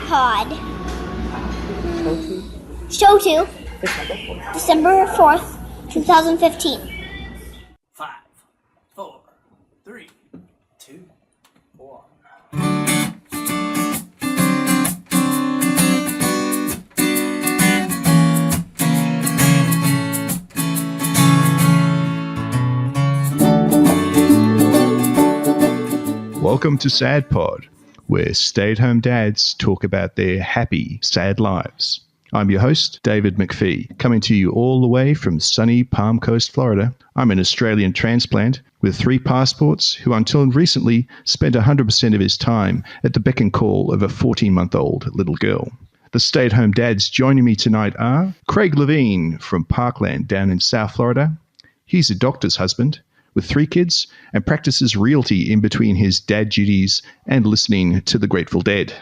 SAHDPod. Show 2. December 4th, 2015. 5, 4, 3, 2, 1. Welcome to SAHDPod, where stay-at-home dads talk about their happy, sad lives. I'm your host, David McFee, coming to you all the way from sunny Palm Coast, Florida. I'm an Australian transplant with 3 passports who until recently spent 100% of his time at the beck and call of a 14-month-old little girl. The stay-at-home dads joining me tonight are Craig Levine from Parkland down in South Florida. He's a doctor's husband with 3 kids and practices realty in between his dad duties and listening to the Grateful Dead.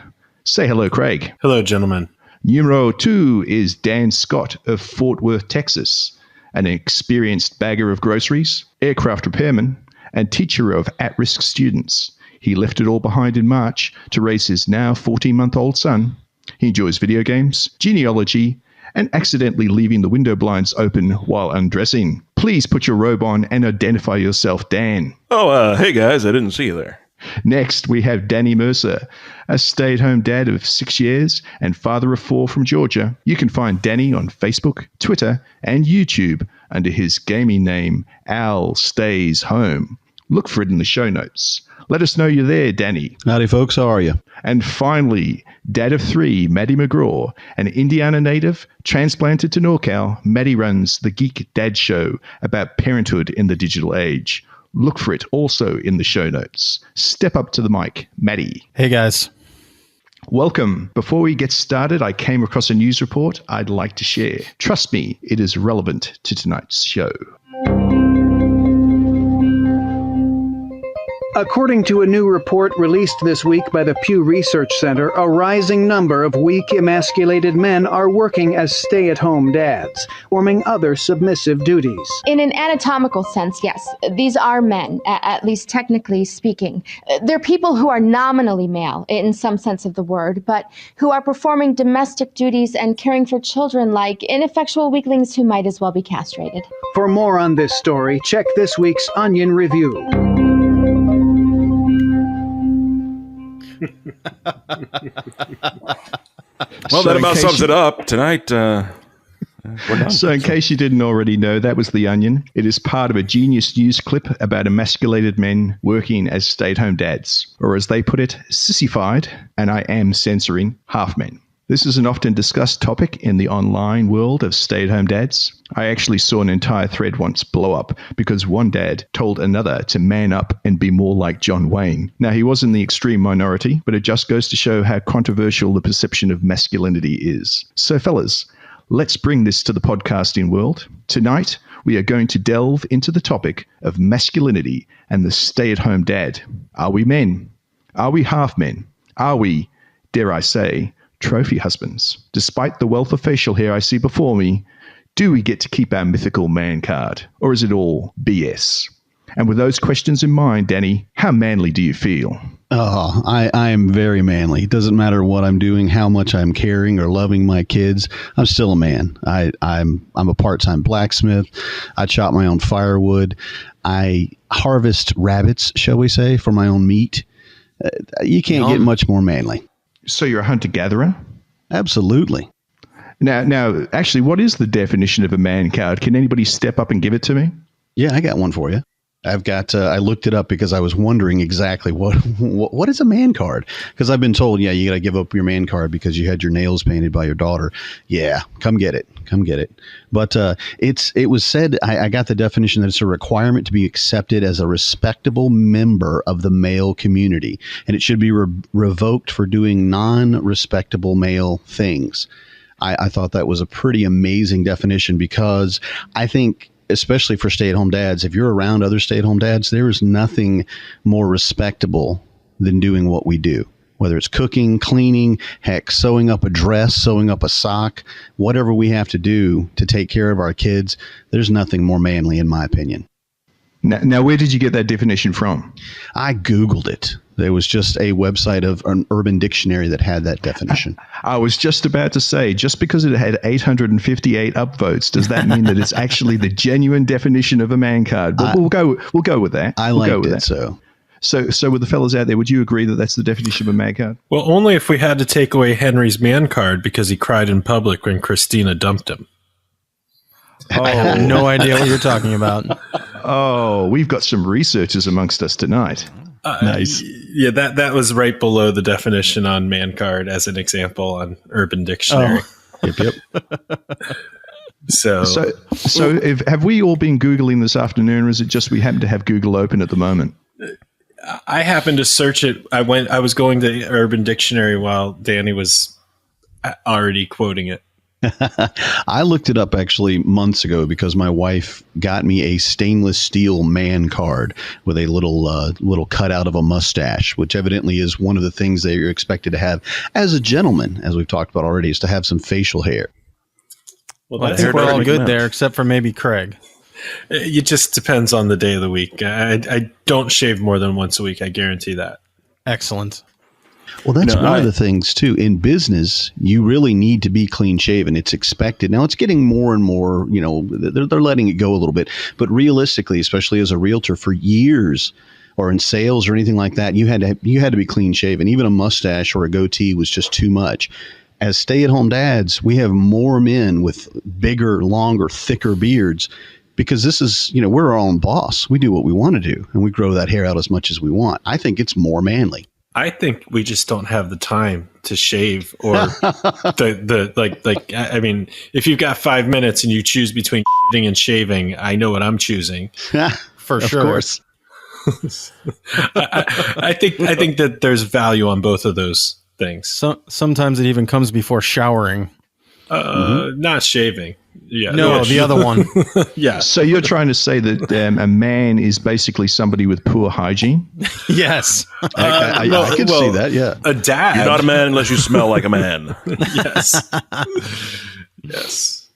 Say hello, Craig. Hello, gentlemen. Numero 2 is Dan Scott of Fort Worth, Texas, an experienced bagger of groceries, aircraft repairman, and teacher of at-risk students. He left it all behind in March to raise his now 14-month-old son. He enjoys video games, genealogy, and accidentally leaving the window blinds open while undressing. Please put your robe on and identify yourself, Dan. Hey guys, I didn't see you there. Next, we have Danny Mercer, a stay-at-home dad of 6 years and father of 4 from Georgia. You can find Danny on Facebook, Twitter, and YouTube under his gaming name, Al Stays Home. Look for it in the show notes. Let us know you're there, Danny. Howdy, folks. How are you? And finally, dad of 3, Matty McGraw, an Indiana native transplanted to NorCal. Matty runs the Geek Dad Show about parenthood in the digital age. Look for it also in the show notes. Step up to the mic, Matty. Hey, guys. Welcome. Before we get started, I came across a news report I'd like to share. Trust me, it is relevant to tonight's show. According to a new report released this week by the Pew Research Center, a rising number of weak, emasculated men are working as stay-at-home dads, performing other submissive duties. In an anatomical sense, yes, these are men, at least technically speaking. They're people who are nominally male, in some sense of the word, but who are performing domestic duties and caring for children like ineffectual weaklings who might as well be castrated. For more on this story, check this week's Onion Review. Well, that about sums it up. Tonight, we're done. So in case you didn't already know, that was The Onion. It is part of a Genius News clip about emasculated men working as stay-at-home dads, or as they put it, sissified, and I am censoring, half men. This is an often discussed topic in the online world of stay-at-home dads. I actually saw an entire thread once blow up because one dad told another to man up and be more like John Wayne. Now, he was in the extreme minority, but it just goes to show how controversial the perception of masculinity is. So, fellas, let's bring this to the podcasting world. Tonight, we are going to delve into the topic of masculinity and the stay-at-home dad. Are we men? Are we half men? Are we, dare I say, trophy husbands? Despite the wealth of facial hair I see before me, do we get to keep our mythical Mancard, or is it all BS? And with those questions in mind, Danny, how manly do you feel? Oh, I am very manly. It doesn't matter what I'm doing, how much I'm caring or loving my kids. I'm still a man. I'm a part-time blacksmith. I chop my own firewood. I harvest rabbits, shall we say, for my own meat. You can't get much more manly. So you're a hunter-gatherer? Absolutely. Now, actually, what is the definition of a man card? Can anybody step up and give it to me? Yeah, I got one for you. I've got. I looked it up because I was wondering exactly what is a man card. Because I've been told, yeah, you got to give up your man card because you had your nails painted by your daughter. Yeah, come get it. But it was said. I got the definition that it's a requirement to be accepted as a respectable member of the male community, and it should be revoked for doing non-respectable male things. I thought that was a pretty amazing definition because I think, especially for stay-at-home dads, if you're around other stay-at-home dads, there is nothing more respectable than doing what we do. Whether it's cooking, cleaning, heck, sewing up a dress, sewing up a sock, whatever we have to do to take care of our kids, there's nothing more manly, in my opinion. Now, where did you get that definition from? I Googled it. There was just a website of an Urban Dictionary that had that definition. I was just about to say, just because it had 858 upvotes, does that mean that it's actually the genuine definition of a man card? But we'll go with that. I liked it, so. So with the fellas out there, would you agree that that's the definition of a man card? Well, only if we had to take away Henry's man card because he cried in public when Christina dumped him. I have no idea what you're talking about. Oh, we've got some researchers amongst us tonight. Nice. Yeah, that was right below the definition on man card as an example on Urban Dictionary. Yep. So have we all been Googling this afternoon, or is it just we happen to have Google open at the moment? I happened to search it. I was going to Urban Dictionary while Danny was already quoting it. I looked it up actually months ago because my wife got me a stainless steel man card with a little cutout of a mustache, which evidently is one of the things that you're expected to have as a gentleman, as we've talked about already, is to have some facial hair. Well, I think we're all good there, except for maybe Craig. It just depends on the day of the week. I don't shave more than once a week. I guarantee that. Excellent. Well, that's one of the things, too. In business, you really need to be clean shaven. It's expected. Now, it's getting more and more, they're letting it go a little bit. But realistically, especially as a realtor, for years or in sales or anything like that, you had to be clean shaven. Even a mustache or a goatee was just too much. As stay-at-home dads, we have more men with bigger, longer, thicker beards because this is, we're our own boss. We do what we want to do, and we grow that hair out as much as we want. I think it's more manly. I think we just don't have the time to shave or I mean, if you've got 5 minutes and you choose between shitting and shaving, I know what I'm choosing. For sure. Of course. I think that there's value on both of those things. Sometimes it even comes before showering. Not shaving. Yeah. No, the other one. Yeah. So you're trying to say that a man is basically somebody with poor hygiene? Yes. I can see that, yeah. A dad. You're not a man unless you smell like a man. Yes. Yes.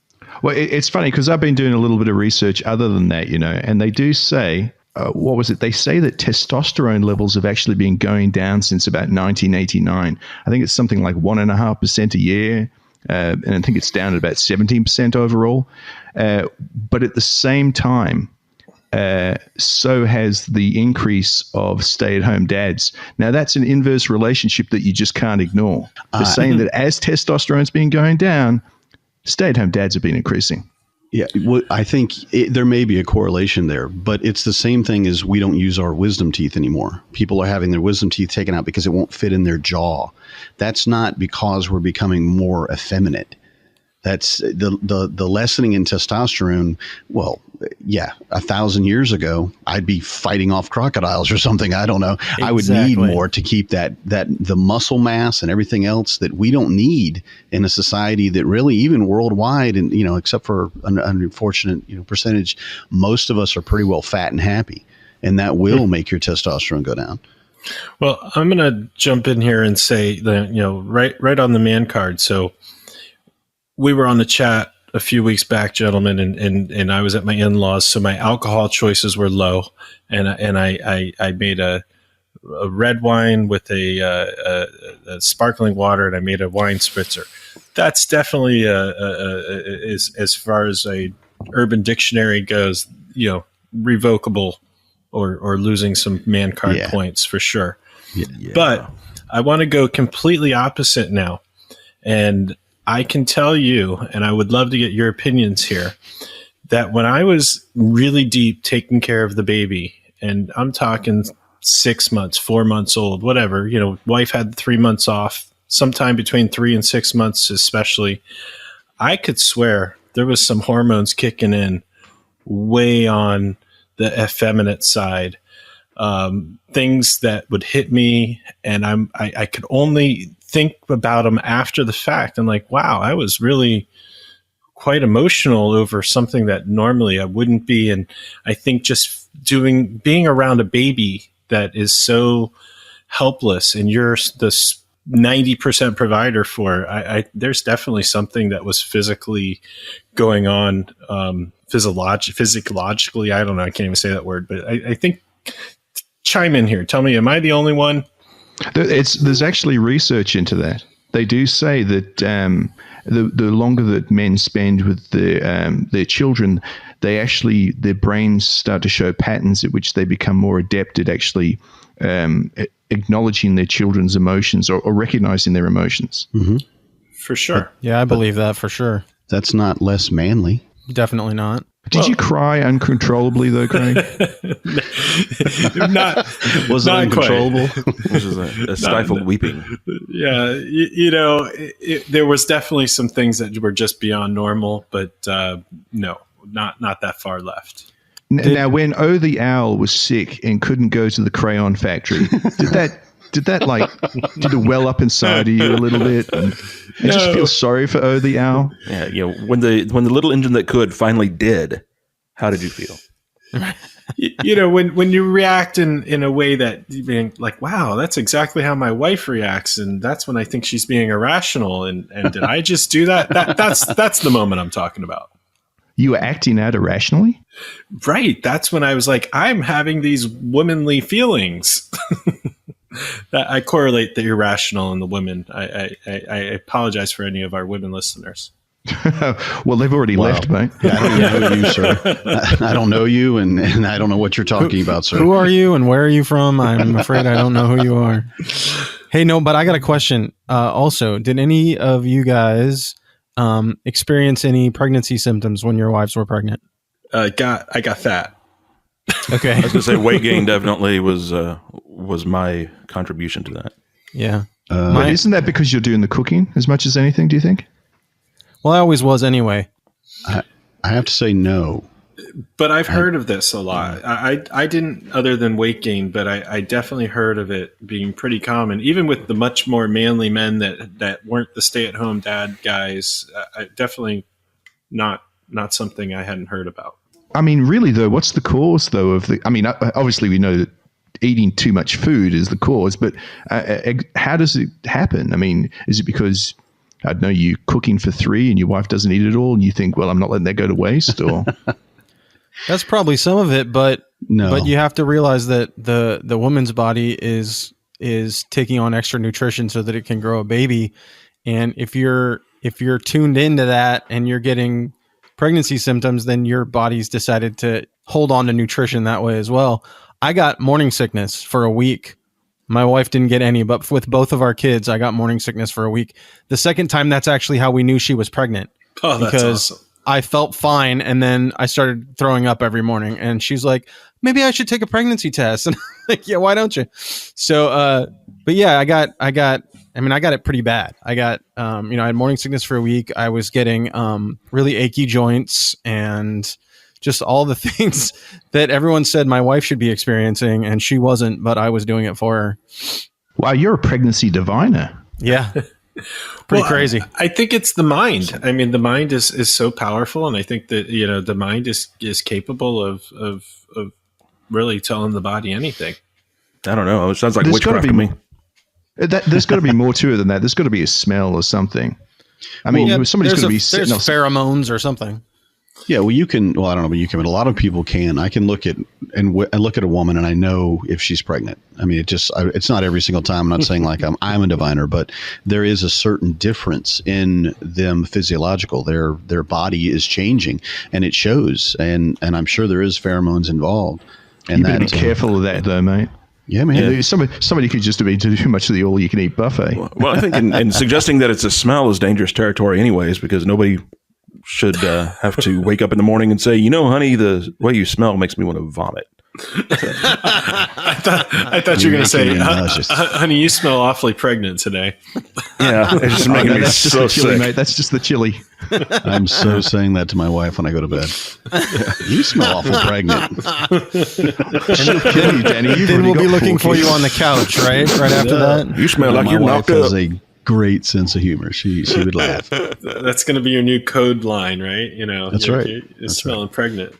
Well, it's funny because I've been doing a little bit of research other than that, and they do say, what was it? They say that testosterone levels have actually been going down since about 1989. I think it's something like 1.5% a year. And I think it's down at about 17% overall. But at the same time, so has the increase of stay-at-home dads. Now, that's an inverse relationship that you just can't ignore. They're saying that as testosterone's been going down, stay-at-home dads have been increasing. Yeah, well, I think there may be a correlation there, but it's the same thing as we don't use our wisdom teeth anymore. People are having their wisdom teeth taken out because it won't fit in their jaw. That's not because we're becoming more effeminate. That's the lessening in testosterone. Well, yeah, 1,000 years ago, I'd be fighting off crocodiles or something. I don't know. Exactly. I would need more to keep that the muscle mass and everything else that we don't need in a society that really, even worldwide, and except for an unfortunate percentage, most of us are pretty well fat and happy, and that will make your testosterone go down. Well, I'm going to jump in here and say that right on the man card. So we were on the chat a few weeks back, gentlemen, and I was at my in-laws, so my alcohol choices were low, and I made a red wine with a sparkling water, and I made a wine spritzer. That's definitely as far as a Urban Dictionary goes, revocable or losing some man card points for sure. Yeah. But I want to go completely opposite now, and I can tell you, and I would love to get your opinions here, that when I was really deep taking care of the baby, and I'm talking 6 months, 4 months old, whatever, wife had 3 months off, sometime between 3 and 6 months especially, I could swear there was some hormones kicking in way on the effeminate side. Things that would hit me, and I could only think about them after the fact. I'm like, wow, I was really quite emotional over something that normally I wouldn't be. And I think just being around a baby that is so helpless, and you're the 90% provider for, there's definitely something that was physically going on physiologically, I don't know, I can't even say that word, but I think, chime in here. Tell me, am I the only one? There's actually research into that. They do say that the longer that men spend with their children, their brains start to show patterns at which they become more adept at actually acknowledging their children's emotions or recognizing their emotions. Mm-hmm. For sure. Yeah, I believe that for sure. That's not less manly. Definitely not. Did you cry uncontrollably though, Craig? Was it uncontrollable? Which is a stifled weeping. Yeah, there was definitely some things that were just beyond normal, but no, not that far left. Now, when the owl was sick and couldn't go to the crayon factory, did it well up inside of you a little bit? And just feel sorry for the owl? Yeah, when the little engine that could finally did, how did you feel? When you react in a way that being like, wow, that's exactly how my wife reacts, and that's when I think she's being irrational. And did I just do that? That's the moment I'm talking about. You were acting out irrationally? Right. That's when I was like, I'm having these womanly feelings. I correlate the irrational and the women. I apologize for any of our women listeners. Well, they've already left, mate. Yeah, I don't know you, sir. I don't know you, and I don't know what you're talking about, sir. Who are you and where are you from? I'm afraid I don't know who you are. Hey, no, but I got a question. Also, did any of you guys experience any pregnancy symptoms when your wives were pregnant? I got fat. Okay. I was going to say weight gain definitely was my contribution to that. Yeah. But isn't that because you're doing the cooking as much as anything, do you think? Well, I always was anyway. I have to say no. But I've heard of this a lot. I didn't, other than weight gain, but I definitely heard of it being pretty common, even with the much more manly men that weren't the stay-at-home dad guys. Definitely not something I hadn't heard about. I mean, really, though, what's the cause, though, obviously we know that eating too much food is the cause, but how does it happen? I mean, is it because, I don't know, you're cooking for 3 and your wife doesn't eat it all and you think, well, I'm not letting that go to waste? Or That's probably some of it, but no. But you have to realize that the woman's body is taking on extra nutrition so that it can grow a baby. And if you're tuned into that and you're getting pregnancy symptoms, then your body's decided to hold on to nutrition that way as well. I got morning sickness for a week. My wife didn't get any, but with both of our kids, I got morning sickness for a week. The second time, that's actually how we knew she was pregnant. Oh, that's because awesome. I felt fine, and then I started throwing up every morning. And she's like, maybe I should take a pregnancy test. And I'm like, yeah, why don't you? So, but yeah, I got it pretty bad. I got, I had morning sickness for a week. I was getting really achy joints and just all the things that everyone said my wife should be experiencing, and she wasn't, but I was doing it for her. Wow, you're a pregnancy diviner. Yeah. Pretty crazy. I think it's the mind. I mean, the mind is so powerful, and I think that the mind is capable of really telling the body anything. I don't know. It sounds like witchcraft to me. There's got to be more to it than that. There's got to be a smell or something. I mean, somebody's going to be sitting there's pheromones or something. Yeah, well, you can. Well, I don't know, but you can. But a lot of people can. I can look at a woman and I know if she's pregnant. I mean, it's not every single time. I'm not saying like I'm a diviner, but there is a certain difference in them physiological. Their body is changing, and it shows. And I'm sure there is pheromones involved. And you better be careful of that, though, mate. Yeah, man. Yeah, somebody could just be too much of the all-you-can-eat buffet. Well, I think in suggesting that it's a smell is dangerous territory, anyways, because nobody should have to wake up in the morning and say, honey, the way you smell makes me want to vomit. I thought you were going to say, honey, you smell awfully pregnant today. Yeah, it's just making me that's just so the chili, sick. mate. That's just the chili. I'm so saying that to my wife when I go to bed. You smell awful pregnant. She'll kill you, Danny. Then we'll be looking for you on the couch, right? Right after that. You smell like my you're wife knocked up. has a great sense of humor. She would laugh. That's going to be your new code line, right? That's right. You're smelling pregnant.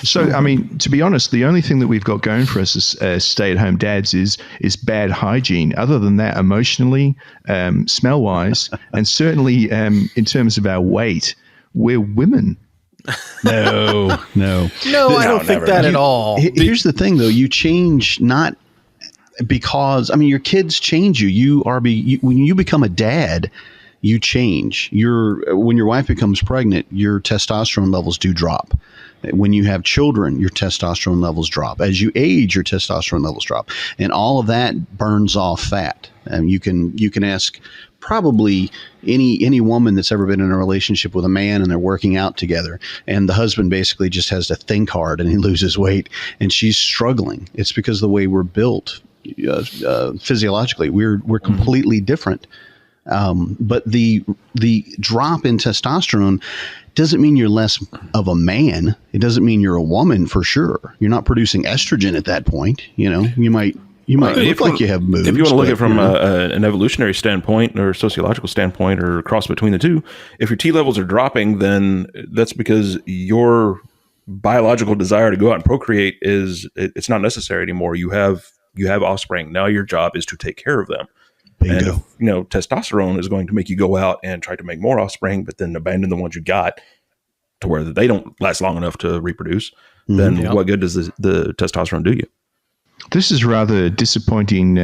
So, I mean, to be honest, the only thing that we've got going for us as stay-at-home dads is bad hygiene. Other than that, emotionally, smell-wise, and certainly in terms of our weight, we're women. No. No, I don't think never. that at all. Here's the thing, though. You change not because, I mean, your kids change you. When you become a dad, you change. When your wife becomes pregnant, your testosterone levels do drop. When you have children, your testosterone levels drop. As you age, your testosterone levels drop, and all of that burns off fat. And you can ask probably any woman that's ever been in a relationship with a man and they're working out together, and the husband basically just has to think hard and he loses weight, and she's struggling. It's because of the way we're built physiologically. We're completely different. But the drop in testosterone doesn't mean you're less of a man. It doesn't mean you're a woman for sure. You're not producing estrogen at that point. You might look like you have moves. If you want to look at it from an evolutionary standpoint or sociological standpoint or cross between the two, if your T levels are dropping, then that's because your biological desire to go out and procreate it's not necessary anymore. You have offspring. Now your job is to take care of them. Bingo. And if, testosterone is going to make you go out and try to make more offspring, but then abandon the ones you got to where they don't last long enough to reproduce, then what good does the testosterone do you? This is rather a disappointing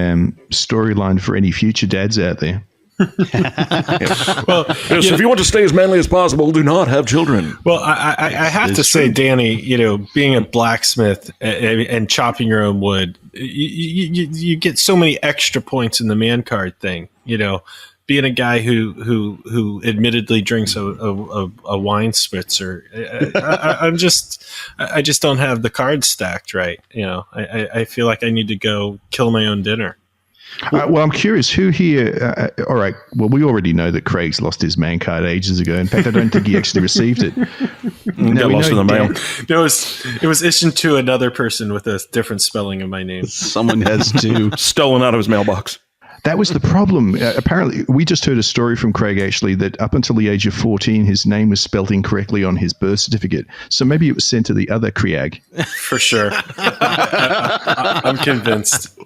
storyline for any future dads out there. Well, yes, if you want to stay as manly as possible, do not have children. Well, I have to say, Danny, being a blacksmith and chopping your own wood, you get so many extra points in the Mancard thing. Being a guy who admittedly drinks a wine spritzer, I just don't have the cards stacked right. I feel like I need to go kill my own dinner. Well, I'm curious who here. All right. Well, we already know that Craig's lost his man card ages ago. In fact, I don't think he actually received it. No, lost in the mail. No, it was issued to another person with a different spelling of my name. Someone has stolen out of his mailbox. That was the problem. Apparently, we just heard a story from Craig, actually, that up until the age of 14, his name was spelled incorrectly on his birth certificate. So maybe it was sent to the other Kriag. For sure. I'm convinced.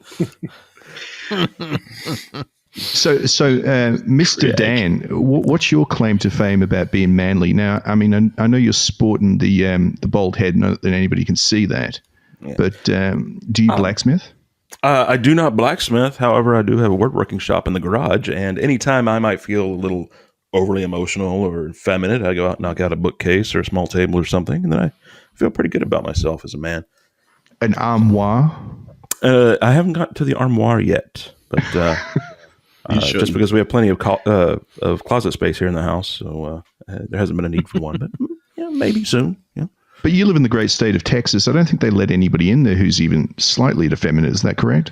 So, Mr. Dan, what's your claim to fame about being manly? Now, I mean, I know you're sporting the bald head, not that anybody can see that. Yeah. But do you blacksmith? I do not blacksmith. However, I do have a woodworking shop in the garage, and anytime I might feel a little overly emotional or effeminate, I go out and knock out a bookcase or a small table or something, and then I feel pretty good about myself as a man. An armoire? I haven't gotten to the armoire yet, but just because we have plenty of closet space here in the house, so there hasn't been a need for one. But maybe soon. Yeah. But you live in the great state of Texas. I don't think they let anybody in there who's even slightly effeminate. Is that correct?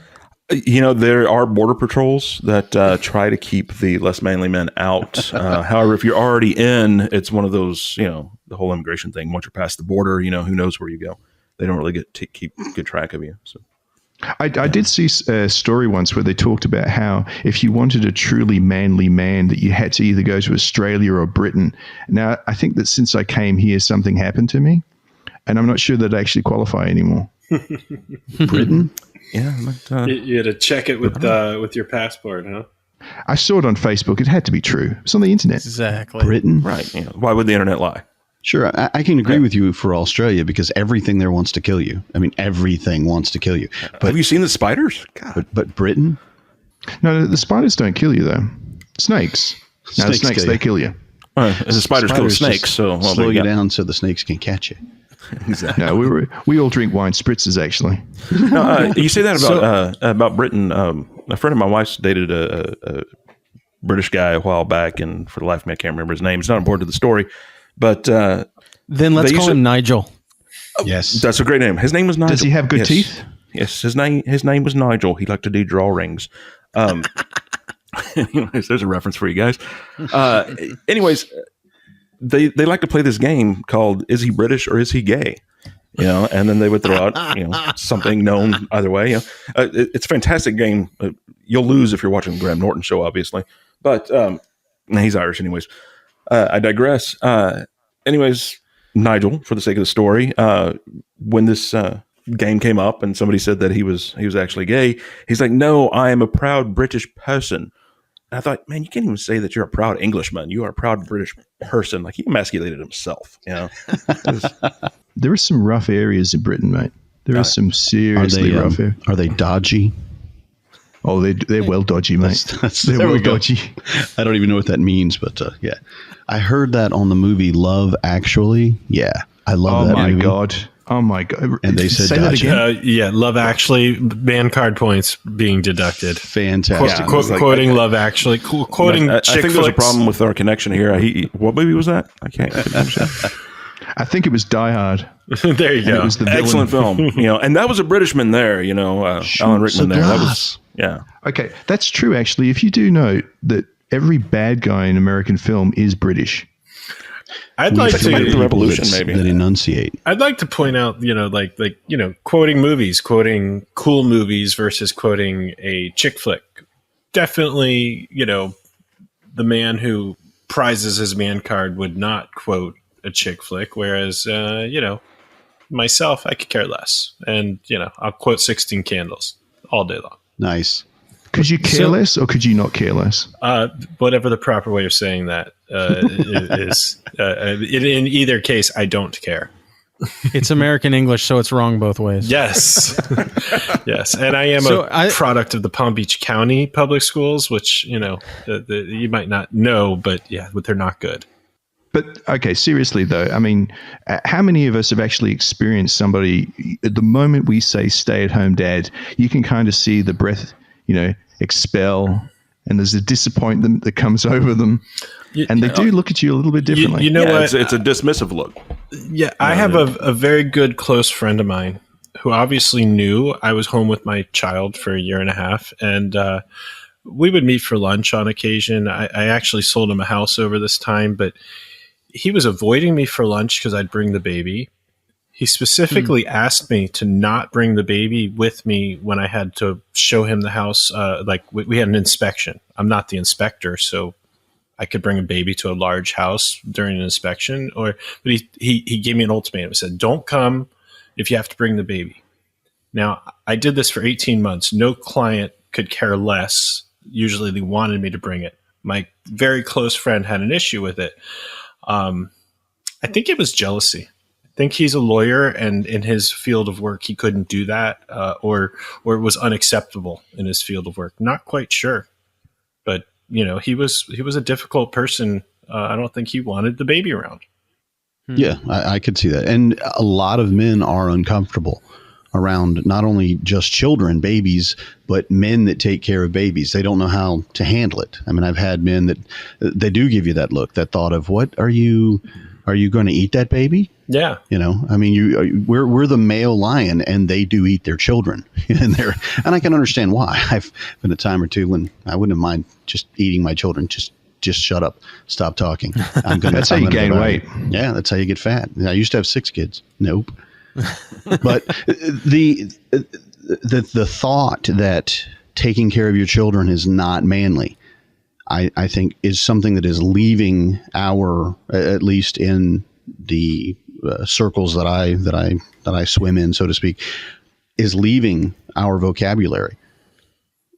There are border patrols that try to keep the less manly men out. However, if you're already in, it's one of those, the whole immigration thing. Once you're past the border, who knows where you go. They don't really get to keep good track of you. So. I did see a story once where they talked about how if you wanted a truly manly man, that you had to either go to Australia or Britain. Now, I think that since I came here, something happened to me, and I'm not sure that I actually qualify anymore. Britain? Yeah. But, you had to check it with your passport, huh? I saw it on Facebook. It had to be true. It's on the internet. Exactly. Britain? Right. Why would the internet lie? Sure, I can agree with you for Australia because everything there wants to kill you. I mean, everything wants to kill you. But have you seen the spiders? God. But Britain? No, the spiders don't kill you, though. Snakes. No, snakes, they kill you. The spiders kill snakes, so slow you down so the snakes can catch you. Exactly. No, we all drink wine spritzers, actually. No, you say that about Britain. A friend of my wife's dated a British guy a while back, and for the life of me, I can't remember his name. It's not important to the story. But then let's call him Nigel. Yes, that's a great name. His name was Nigel. Does he have good teeth? Yes, his name was Nigel. He liked to do drawrings. Anyways, there's a reference for you guys. Anyways, they like to play this game called "Is he British or is he gay?" And then they would throw out something known either way. It's a fantastic game. You'll lose if you're watching the Graham Norton show, obviously, but he's Irish, anyways. I digress. Anyways, Nigel, for the sake of the story, when this game came up and somebody said that he was actually gay, he's like, "No, I am a proud British person." I thought, man, you can't even say that you're a proud Englishman. You are a proud British person. Like, he emasculated himself, you know. There are some rough areas in Britain, mate. There are some seriously rough areas. Are they dodgy? Oh, they're well dodgy, mate. They're there well we go. dodgy. I don't even know what that means, but yeah. I heard that on the movie Love Actually. Yeah, I love that movie. Oh my god! And they said say that again. Yeah, Love Actually, Mancard points being deducted. Fantastic. Quoting Love Actually, quoting. I chick think there's a flicks. problem with our connection here. What movie was that? I couldn't understand. I think it was Die Hard. There you go. It was the villain. Excellent film, you know, and that was a Britishman there, you know, Alan Rickman there. That was, yeah. Okay, that's true. Actually, if you do note that every bad guy in American film is British. I'd like to the revolution, maybe that enunciate. I'd like to point out, you know, like you know, quoting movies, quoting cool movies versus quoting a chick flick. Definitely, you know, the man who prizes his man card would not quote a chick flick, whereas you know, myself, I could care less, and you know, I'll quote 16 Candles all day long. Nice. Could you care less, or could you not care less? Whatever the proper way of saying that is. In either case, I don't care. It's American English, so it's wrong both ways. Yes, yes, and I am a product of the Palm Beach County Public Schools, which you know you might not know, but yeah, but they're not good. But okay, seriously though, I mean, how many of us have actually experienced somebody at the moment we say stay-at-home dad, you can kind of see the breath, you know, expel, and there's a disappointment that comes over them, and they do look at you a little bit differently. You know what? It's a dismissive look. Yeah, I have a very good close friend of mine who obviously knew I was home with my child for a year and a half, and we would meet for lunch on occasion. I actually sold him a house over this time, but he was avoiding me for lunch because I'd bring the baby. He specifically asked me to not bring the baby with me when I had to show him the house. Like we had an inspection. I'm not the inspector, so I could bring a baby to a large house during an inspection. But he gave me an ultimatum. He said, "Don't come if you have to bring the baby." Now, I did this for 18 months. No client could care less. Usually they wanted me to bring it. My very close friend had an issue with it. I think it was jealousy. I think he's a lawyer, and in his field of work, he couldn't do that, or it was unacceptable in his field of work. Not quite sure, but you know, he was a difficult person. I don't think he wanted the baby around. Yeah, I could see that, and a lot of men are uncomfortable around not only just children, babies, but men that take care of babies. They don't know how to handle it. I mean, I've had men that they do give you that look, that thought of, what are you going to eat that baby? Yeah. You know, I mean, we're the male lion, and they do eat their children, and I can understand why. I've been a time or two when I wouldn't mind just eating my children. Just shut up, stop talking. That's how you gain weight. Yeah, that's how you get fat. I used to have 6 kids. Nope. But the thought that taking care of your children is not manly, I think, is something that is leaving at least in the circles that I swim in, so to speak, is leaving our vocabulary.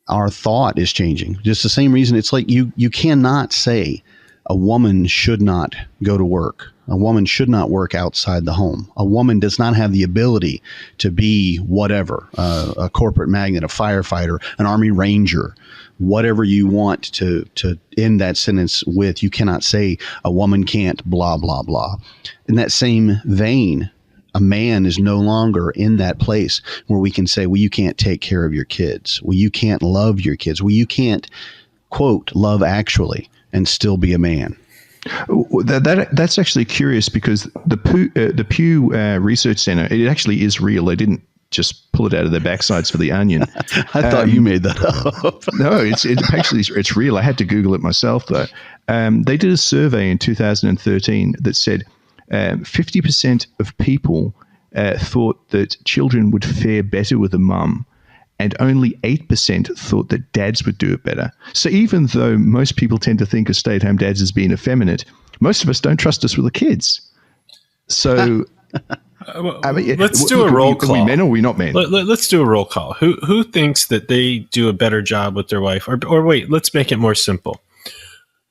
Our thought is changing. Just the same reason, it's like you cannot say a woman should not go to work. A woman should not work outside the home. A woman does not have the ability to be whatever, a corporate magnate, a firefighter, an Army Ranger, whatever you want to end that sentence with. You cannot say a woman can't blah, blah, blah. In that same vein, a man is no longer in that place where we can say, well, you can't take care of your kids. Well, you can't love your kids. Well, you can't, quote, love actually and still be a man. That's actually curious, because the Pew Research Center, it actually is real. They didn't just pull it out of their backsides for the Onion. I thought you made that up. No, it's real. I had to Google it myself though. They did a survey in 2013 that said 50% of people thought that children would fare better with a mum, and only 8% thought that dads would do it better. So even though most people tend to think of stay-at-home dads as being effeminate, most of us don't trust us with the kids. So I mean, let's do a roll call. Are we men or are we not men? Let's do a roll call. Who thinks that they do a better job with their wife? Or wait, let's make it more simple.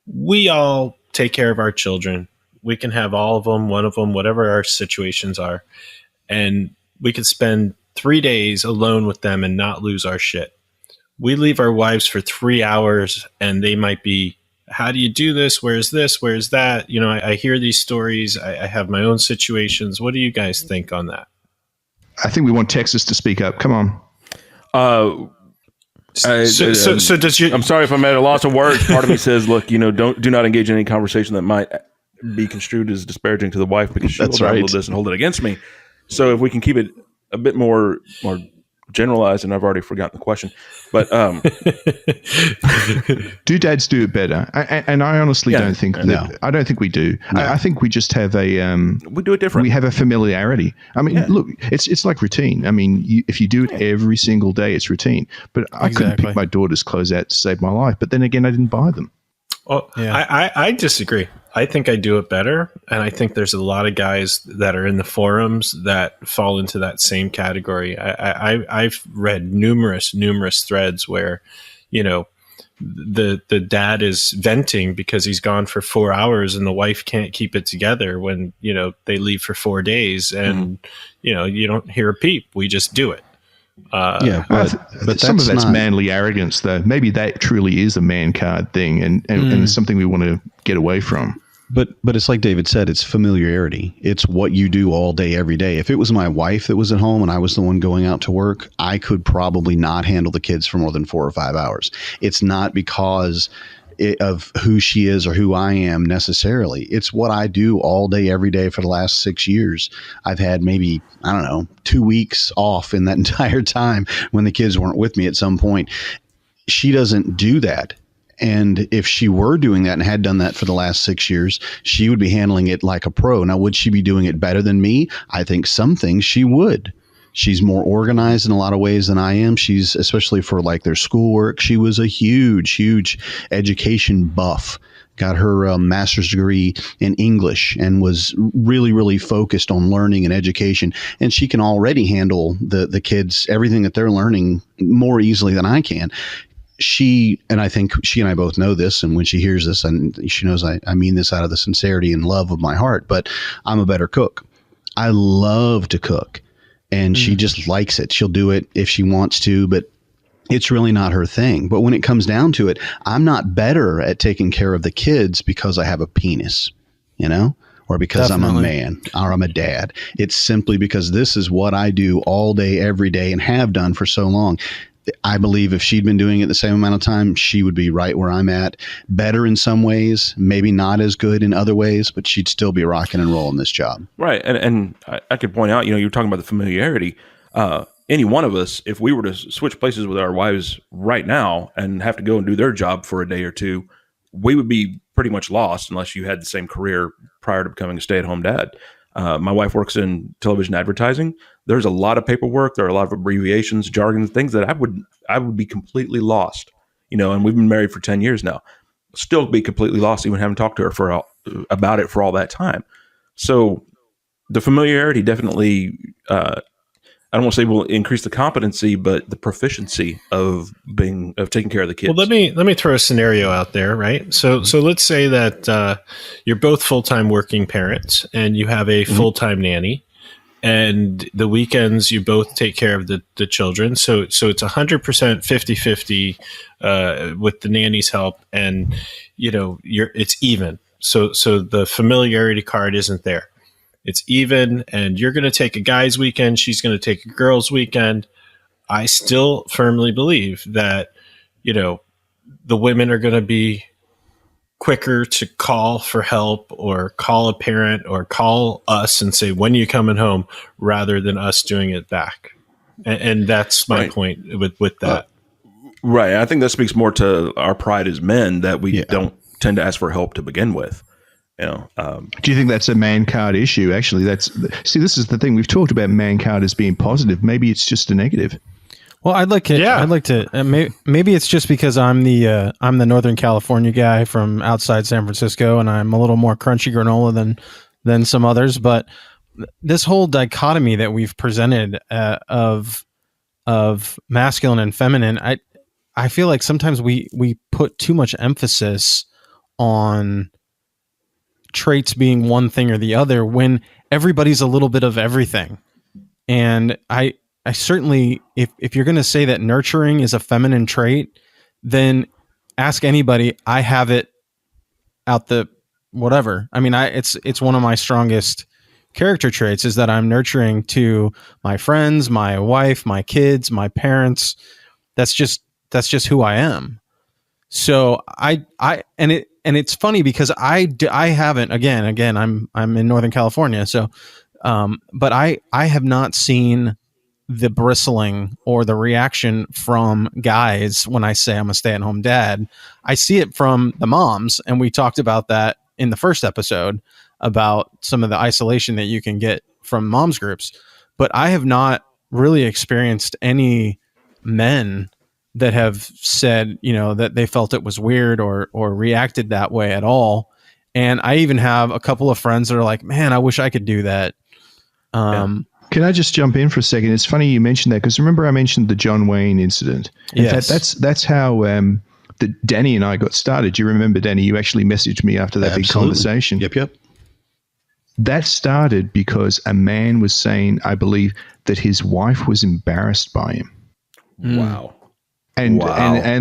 We all take care of our children. We can have all of them, one of them, whatever our situations are. And we can spend 3 days alone with them and not lose our shit. We leave our wives for 3 hours and they might be, how do you do this? Where's this? Where's that? You know, I hear these stories. I have my own situations. What do you guys think on that? I think we want Texas to speak up. Come on. So does you? I'm sorry if I'm at a loss of words. Part of me says, look, do not engage in any conversation that might be construed as disparaging to the wife because she will download this and hold it against me. So if we can keep it a bit more generalized, and I've already forgotten the question, but do dads do it better? And I honestly don't think that. No. I don't think we do. No. I think we just have we do it different. We have a familiarity. I mean, look, it's like routine. I mean, if you do it every single day, it's routine. But I couldn't pick my daughter's clothes out to save my life. But then again, I didn't buy them. Well, I disagree. I think I do it better, and I think there's a lot of guys that are in the forums that fall into that same category. I've read numerous threads where, the dad is venting because he's gone for 4 hours and the wife can't keep it together when, they leave for 4 days and, you don't hear a peep. We just do it. But some of that's manly arrogance, though. Maybe that truly is a man card thing, and it's something we want to get away from. But it's like David said, it's familiarity. It's what you do all day, every day. If it was my wife that was at home and I was the one going out to work, I could probably not handle the kids for more than 4 or 5 hours. It's not because of who she is or who I am necessarily. It's what I do all day, every day for the last 6 years. I've had maybe, 2 weeks off in that entire time when the kids weren't with me at some point. She doesn't do that. And if she were doing that and had done that for the last 6 years, she would be handling it like a pro. Now, would she be doing it better than me? I think some things she would. She's more organized in a lot of ways than I am. She's, especially for like their schoolwork, she was a huge education buff. Got her master's degree in English and was really focused on learning and education. And she can already handle the kids, everything that they're learning more easily than I can. And I think she and I both know this, and when she hears this, and she knows I mean this out of the sincerity and love of my heart, but I'm a better cook. I love to cook, and she just likes it. She'll do it if she wants to, but it's really not her thing. But when it comes down to it, I'm not better at taking care of the kids because I have a penis, or because I'm a man or I'm a dad. It's simply because this is what I do all day, every day, and have done for so long. I believe if she'd been doing it the same amount of time, she would be right where I'm at. Better in some ways, maybe not as good in other ways, but she'd still be rocking and rolling this job. Right. And I could point out, you're talking about the familiarity. Any one of us, if we were to switch places with our wives right now and have to go and do their job for a day or two, we would be pretty much lost unless you had the same career prior to becoming a stay-at-home dad. My wife works in television advertising. There's a lot of paperwork. There are a lot of abbreviations, jargon, things that I would be completely lost, and we've been married for 10 years now, still be completely lost, even having talked to her about it for all that time. So the familiarity definitely, I don't want to say will increase the competency, but the proficiency of taking care of the kids. Well, let me throw a scenario out there, right? So let's say that you're both full-time working parents and you have a full-time nanny, and the weekends you both take care of the children. So it's 100% 50-50 with the nanny's help, and it's even. So the familiarity card isn't there. It's even, and you're going to take a guy's weekend. She's going to take a girl's weekend. I still firmly believe that, the women are going to be quicker to call for help or call a parent or call us and say, when are you coming home, rather than us doing it back. And that's my point with that. Right. I think that speaks more to our pride as men that we don't tend to ask for help to begin with. Do you think that's a man card issue? Actually, this is the thing. We've talked about man card as being positive. Maybe it's just a negative. Well, I'd like to. Maybe it's just because I'm the Northern California guy from outside San Francisco, and I'm a little more crunchy granola than some others. But this whole dichotomy that we've presented of masculine and feminine, I feel like sometimes we put too much emphasis on traits being one thing or the other when everybody's a little bit of everything. And I certainly, if you're going to say that nurturing is a feminine trait, then ask anybody. I have it out the whatever. I mean, it's one of my strongest character traits is that I'm nurturing to my friends, my wife, my kids, my parents. That's just who I am. So it's funny because I haven't, again, I'm in Northern California. So, but I have not seen the bristling or the reaction from guys when I say I'm a stay-at-home dad. I see it from the moms. And we talked about that in the first episode about some of the isolation that you can get from moms groups, but I have not really experienced any men that have said, that they felt it was weird or reacted that way at all. And I even have a couple of friends that are like, man, I wish I could do that. Can I just jump in for a second? It's funny you mentioned that because remember I mentioned the John Wayne incident. In fact, that's how Danny and I got started. Do you remember, Danny? You actually messaged me after that big conversation. Yep. That started because a man was saying, I believe, that his wife was embarrassed by him. Wow. And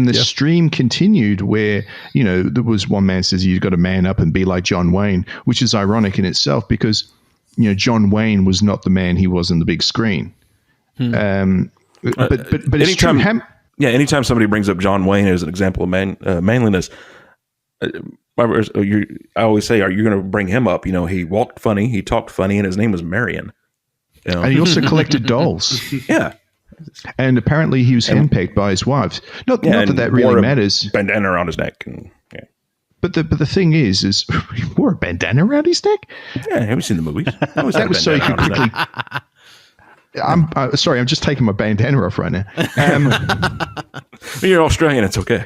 the stream continued where, there was one man says you've got to man up and be like John Wayne, which is ironic in itself because, John Wayne was not the man he was on the big screen. But it's true. Anytime somebody brings up John Wayne as an example of manliness, I always say, are you going to bring him up? He walked funny, he talked funny, and his name was Marion. And he also collected dolls. Yeah. And apparently he was henpecked by his wife. Not that really matters. Bandana around his neck. And, yeah. But the thing is he wore a bandana around his neck? Yeah, have you seen the movies? That was so he could quickly... I'm sorry, I'm just taking my bandana off right now. You're Australian, it's okay.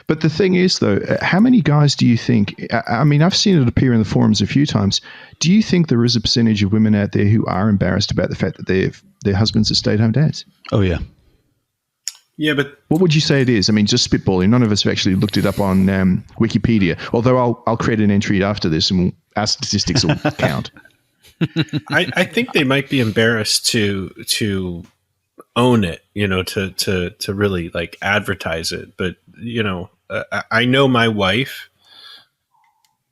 But the thing is, though, how many guys do you think... I mean, I've seen it appear in the forums a few times. Do you think there is a percentage of women out there who are embarrassed about the fact that their husbands are stay-at-home dads? Oh, yeah. Yeah, but... What would you say it is? I mean, just spitballing. None of us have actually looked it up on Wikipedia, although I'll create an entry after this and our statistics will count. I think they might be embarrassed to own it, to really like advertise it. But, I know my wife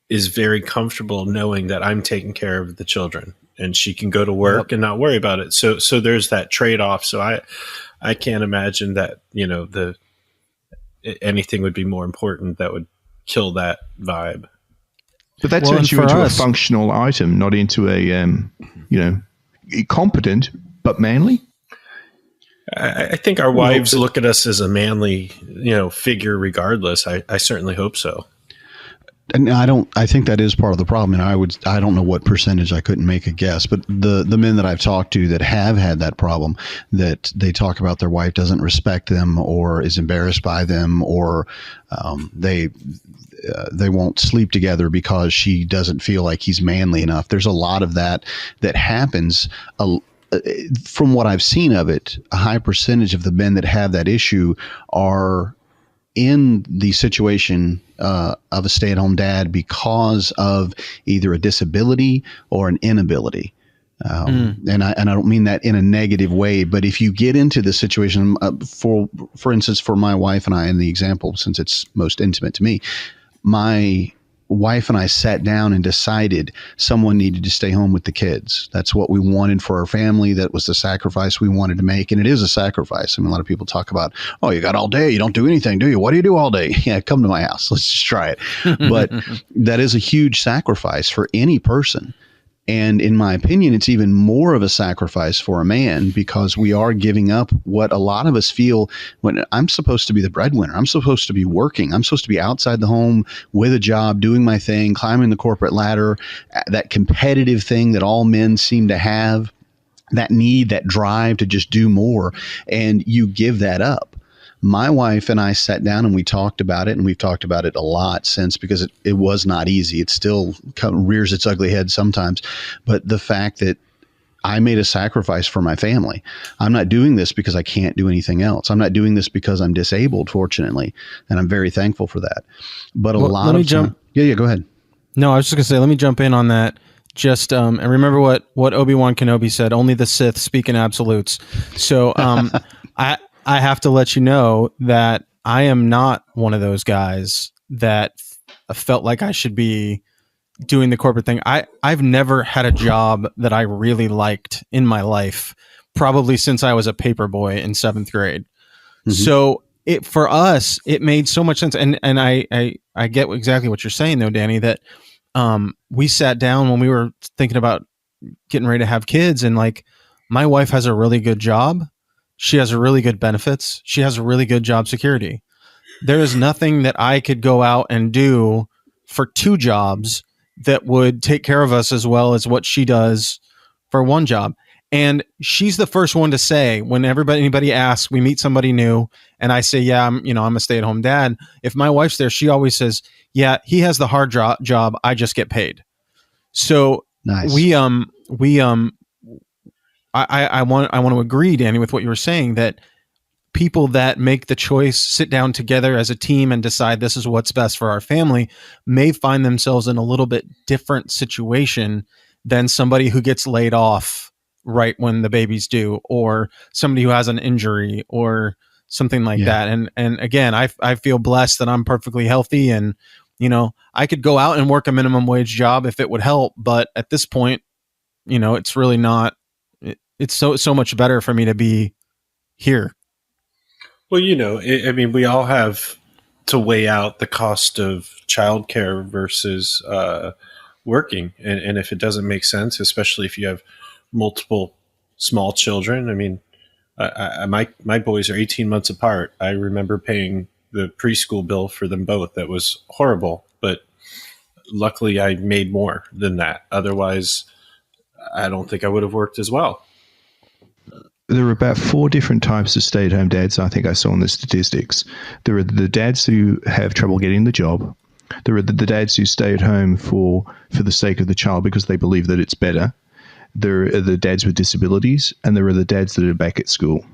is very comfortable knowing that I'm taking care of the children and she can go to work and not worry about it. So there's that trade-off. So I can't imagine that, anything would be more important that would kill that vibe. But that turns you into a functional item, not into a, competent but manly. I think our wives look at us as a manly, figure regardless. I certainly hope so. And I think that is part of the problem. And I don't know what percentage, I couldn't make a guess, but the men that I've talked to that have had that problem, that they talk about their wife doesn't respect them or is embarrassed by them, or they won't sleep together because she doesn't feel like he's manly enough. There's a lot of that happens. From what I've seen of it, a high percentage of the men that have that issue are in the situation of a stay-at-home dad because of either a disability or an inability. And I don't mean that in a negative way, but if you get into the situation, for instance, for my wife and I, in the example, since it's most intimate to me, my wife and I sat down and decided someone needed to stay home with the kids. That's what we wanted for our family. That was the sacrifice we wanted to make. And it is a sacrifice. I mean, a lot of people talk about, oh, you got all day. You don't do anything, do you? What do you do all day? Yeah, come to my house. Let's just try it. But that is a huge sacrifice for any person. And in my opinion, it's even more of a sacrifice for a man because we are giving up what a lot of us feel when I'm supposed to be the breadwinner. I'm supposed to be working. I'm supposed to be outside the home with a job, doing my thing, climbing the corporate ladder, that competitive thing that all men seem to have, that need, that drive to just do more. And you give that up. My wife and I sat down and we talked about it, and we've talked about it a lot since, because it was not easy. It still rears its ugly head sometimes. But the fact that I made a sacrifice for my family. I'm not doing this because I can't do anything else. I'm not doing this because I'm disabled, fortunately, and I'm very thankful for that. But yeah, go ahead. No, I was just gonna say, let me jump in on that. Just and remember what Obi-Wan Kenobi said: only the Sith speak in absolutes. So I have to let you know that I am not one of those guys that felt like I should be doing the corporate thing. I've never had a job that I really liked in my life, probably since I was a paper boy in 7th grade. Mm-hmm. So for us, it made so much sense. And I get exactly what you're saying though, Danny, that we sat down when we were thinking about getting ready to have kids, and like, my wife has a really good job. She has a really good benefits. She has a really good job security. There is nothing that I could go out and do for 2 jobs that would take care of us as well as what she does for 1 job. And she's the first one to say, when anybody asks, we meet somebody new, and I say, yeah, I'm a stay-at-home dad. If my wife's there, she always says, yeah, he has the hard job. I just get paid. So nice. I want to agree, Danny, with what you were saying, that people that make the choice, sit down together as a team and decide this is what's best for our family, may find themselves in a little bit different situation than somebody who gets laid off right when the baby's due, or somebody who has an injury or something like that. And again, I feel blessed that I'm perfectly healthy, and I could go out and work a minimum wage job if it would help, but at this point, it's really not. It's so much better for me to be here. Well, we all have to weigh out the cost of childcare versus working. And if it doesn't make sense, especially if you have multiple small children, my boys are 18 months apart. I remember paying the preschool bill for them both. That was horrible, but luckily I made more than that. Otherwise, I don't think I would have worked as well. There are about 4 different types of stay-at-home dads, I think I saw in the statistics. There are the dads who have trouble getting the job. There are the dads who stay at home for the sake of the child because they believe that it's better. There are the dads with disabilities, and there are the dads that are back at school.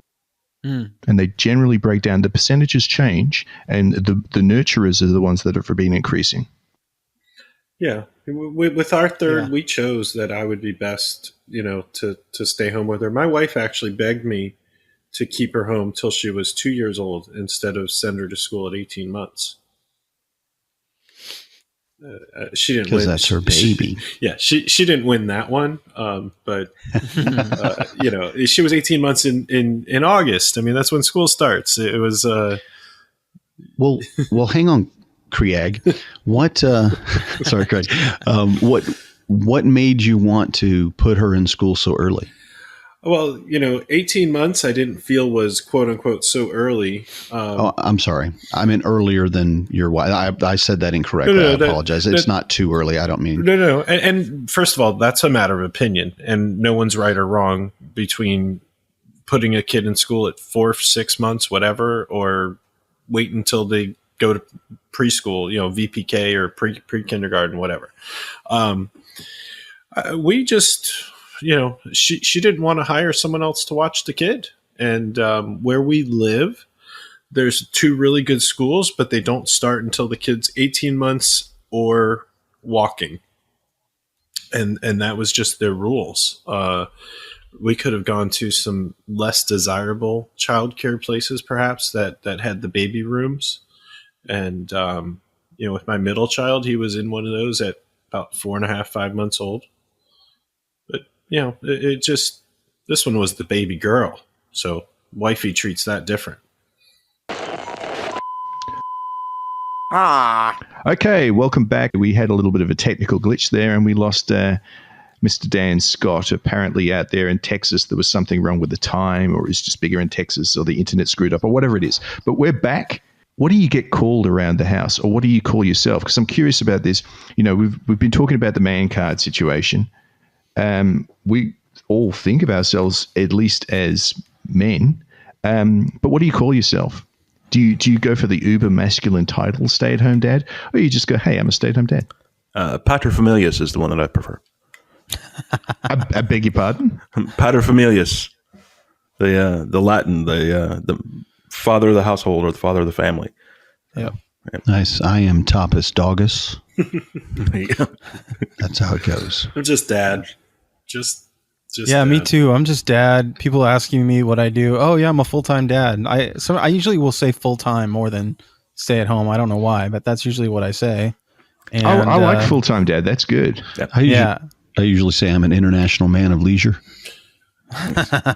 Mm. And they generally break down. The percentages change, and the nurturers are the ones that have been increasing. Yeah. With our third, we chose that I would be best, to stay home with her. My wife actually begged me to keep her home till she was 2 years old instead of send her to school at 18 months. She didn't win. Because that's her baby. She didn't win that one. But, she was 18 months in August. That's when school starts. It was... Well, hang on, Craig. What? Sorry, Craig. What made you want to put her in school so early? Well, 18 months I didn't feel was quote unquote so early. I'm sorry. I meant earlier than your wife. I said that incorrectly. I apologize. It's not too early. I don't mean. No. And first of all, that's a matter of opinion, and no one's right or wrong between putting a kid in school at 4, 6 months, whatever, or wait until they go to preschool, VPK or pre-kindergarten, whatever. We just, she didn't want to hire someone else to watch the kid. And where we live, there's 2 really good schools, but they don't start until the kid's 18 months or walking. And that was just their rules. We could have gone to some less desirable childcare places, perhaps, that had the baby rooms. And, with my middle child, he was in one of those at about 4.5, 5 months old. But, it just, this one was the baby girl. So wifey treats that different. Okay, welcome back. We had a little bit of a technical glitch there, and we lost Mr. Dan Scott. Apparently out there in Texas, there was something wrong with the time, or it's just bigger in Texas, or the internet screwed up, or whatever it is. But we're back. What do you get called around the house, or what do you call yourself? Because I'm curious about this. We've been talking about the Mancard situation. We all think of ourselves at least as men. But what do you call yourself? Do you go for the uber masculine title, stay-at-home dad, or you just go, hey, I'm a stay-at-home dad? Paterfamilias is the one that I prefer. I beg your pardon? Paterfamilias, the Latin, the father of the household or the father of the family. Yep. Nice. I am Topus Doggus. There you go. That's how it goes. I'm just dad. Just Yeah, me dad. too. I'm just dad. People asking me what I do. Oh yeah, I'm a full-time dad. I usually will say full-time more than stay at home. I don't know why, but that's usually what I say. And I like full-time dad. That's good. I usually say I'm an international man of leisure.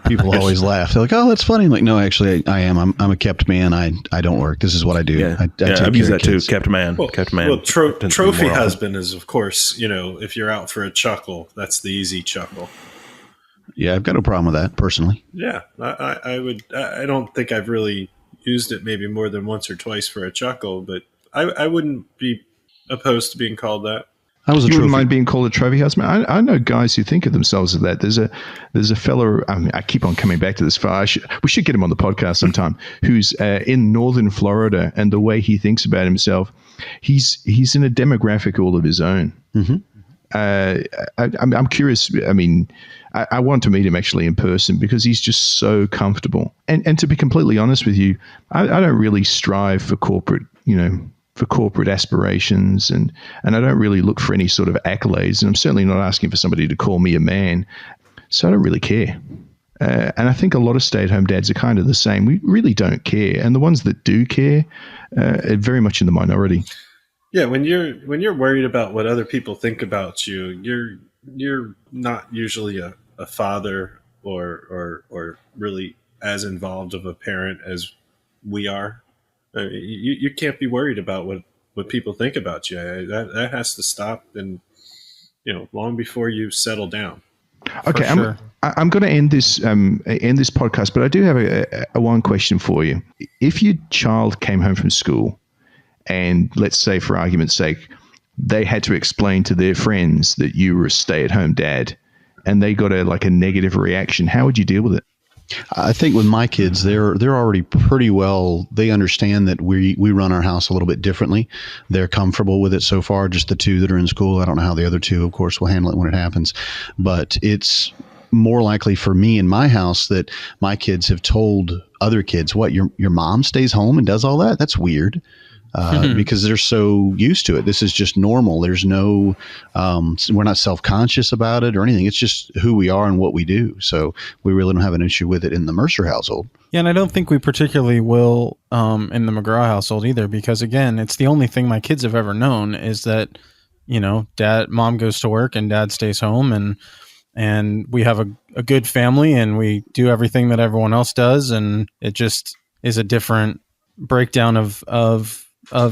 People always laugh. They're like, "Oh, that's funny." I'm like, no, actually, I am. I'm a kept man. I don't work. This is what I do. Yeah, I take I've used care that of kids. too. Kept man. Kept man. Well, Tends to be trophy more often. husband is, of course, if you're out for a chuckle, that's the easy chuckle. Yeah, I've got no problem with that personally. Yeah, I would. I don't think I've really used it maybe more than once or twice for a chuckle, but I wouldn't be opposed to being called that. I was a You wouldn't trophy. mind being called a trophy husband? I know guys who think of themselves as that. There's a fella. I keep on coming back to this far. We should get him on the podcast sometime. Who's in northern Florida, and the way he thinks about himself, he's in a demographic all of his own. Mm-hmm. I'm curious. I mean, I want to meet him actually in person because he's just so comfortable. And to be completely honest with you, I don't really strive for corporate, for corporate aspirations, and I don't really look for any sort of accolades. And I'm certainly not asking for somebody to call me a man. So I don't really care. And I think a lot of stay-at-home dads are kind of the same. We really don't care. And the ones that do care are very much in the minority. Yeah, when you're worried about what other people think about you, you're not usually a father or really as involved of a parent as we are. You can't be worried about what people think about you. That has to stop, and long before you settle down. Okay, sure. I'm going to end this podcast, but I do have a one question for you. If your child came home from school, and let's say, for argument's sake, they had to explain to their friends that you were a stay-at-home dad, and they got a negative reaction, how would you deal with it? I think with my kids, they're already pretty well. They understand that we run our house a little bit differently. They're comfortable with it so far. Just the two that are in school. I don't know how the other two, of course, will handle it when it happens. But it's more likely for me in my house that my kids have told other kids, "What, your mom stays home and does all that? That's weird." Because they're so used to it. This is just normal. There's no, we're not self-conscious about it or anything. It's just who we are and what we do. So we really don't have an issue with it in the Mercer household. Yeah, and I don't think we particularly will in the McGraw household either, because again, it's the only thing my kids have ever known is that, mom goes to work and dad stays home, and we have a good family and we do everything that everyone else does, and it just is a different breakdown of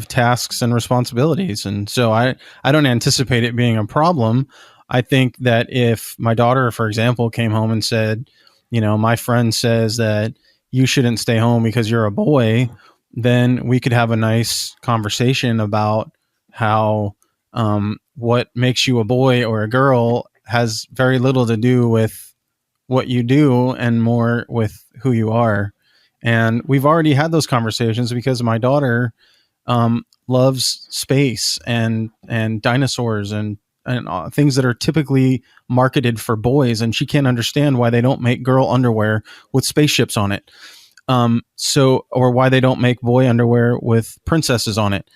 tasks and responsibilities. And so I don't anticipate it being a problem. I think that if my daughter, for example, came home and said, my friend says that you shouldn't stay home because you're a boy, then we could have a nice conversation about how what makes you a boy or a girl has very little to do with what you do and more with who you are. And we've already had those conversations because my daughter loves space and dinosaurs and things that are typically marketed for boys, and she can't understand why they don't make girl underwear with spaceships on it. Or why they don't make boy underwear with princesses on it.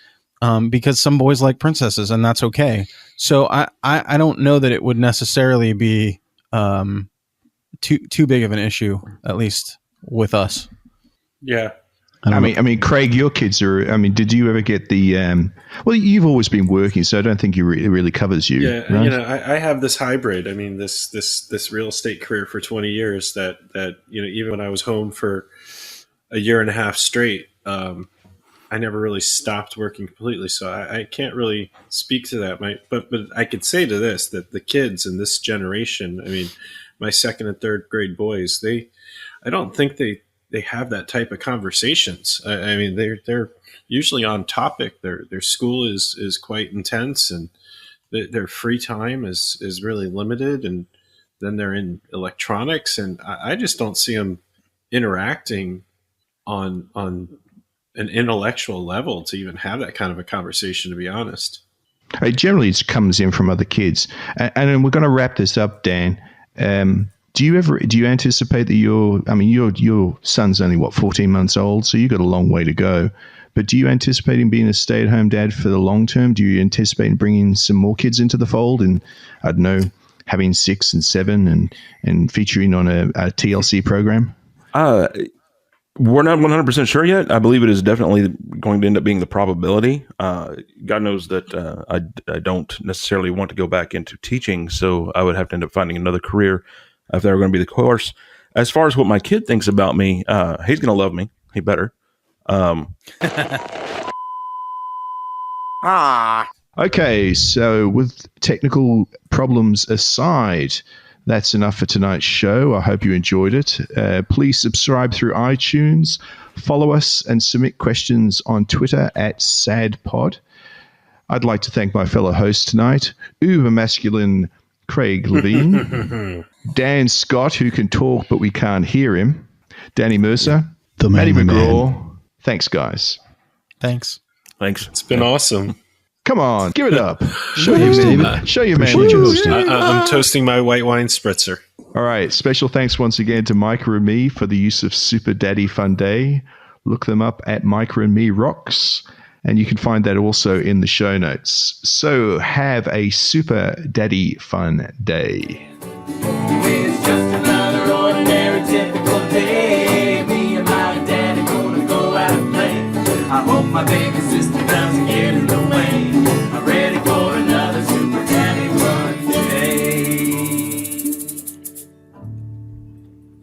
Because some boys like princesses, and that's okay. So I don't know that it would necessarily be too big of an issue, at least with us. Yeah. I mean, Craig, your kids are. I mean, did you ever get the? Well, you've always been working, so I don't think it really covers you. Yeah, right? I have this hybrid. I mean, this real estate career for 20 years. That even when I was home for a year and a half straight, I never really stopped working completely. So I can't really speak to that. But I could say to this that the kids in this generation. I mean, my second and third grade boys. I don't think they have that type of conversations. I mean, they're usually on topic. Their school is quite intense, and their free time is really limited. And then they're in electronics, and I just don't see them interacting on an intellectual level to even have that kind of a conversation, to be honest. Generally, it comes in from other kids. And we're going to wrap this up, Dan. Do you anticipate that your son's only 14 months old, so you've got a long way to go. But do you anticipate him being a stay-at-home dad for the long term? Do you anticipate bringing some more kids into the fold and, I don't know, having 6 and 7 and featuring on a TLC program? We're not 100% sure yet. I believe it is definitely going to end up being the probability. God knows that I don't necessarily want to go back into teaching, so I would have to end up finding another career if that were going to be the course. As far as what my kid thinks about me, he's going to love me. He better. Okay, so with technical problems aside, that's enough for tonight's show. I hope you enjoyed it. Please subscribe through iTunes, follow us, and submit questions on Twitter at SAHDPod. I'd like to thank my fellow hosts tonight, uber masculine Craig Levine, Dan Scott, who can talk but we can't hear him, Danny Mercer, Matty McGraw. Thanks, guys. Thanks. It's been awesome. Come on, give it up. Show your man what you're hosting. I'm toasting my white wine spritzer. All right. Special thanks once again to Micah and Me for the use of Super Daddy Fun Day. Look them up at Micah and Me Rocks, and you can find that also in the show notes. So have a Super Daddy Fun Day. It's just another ordinary typical day. Me and my daddy gonna go out and play. I hope my baby sister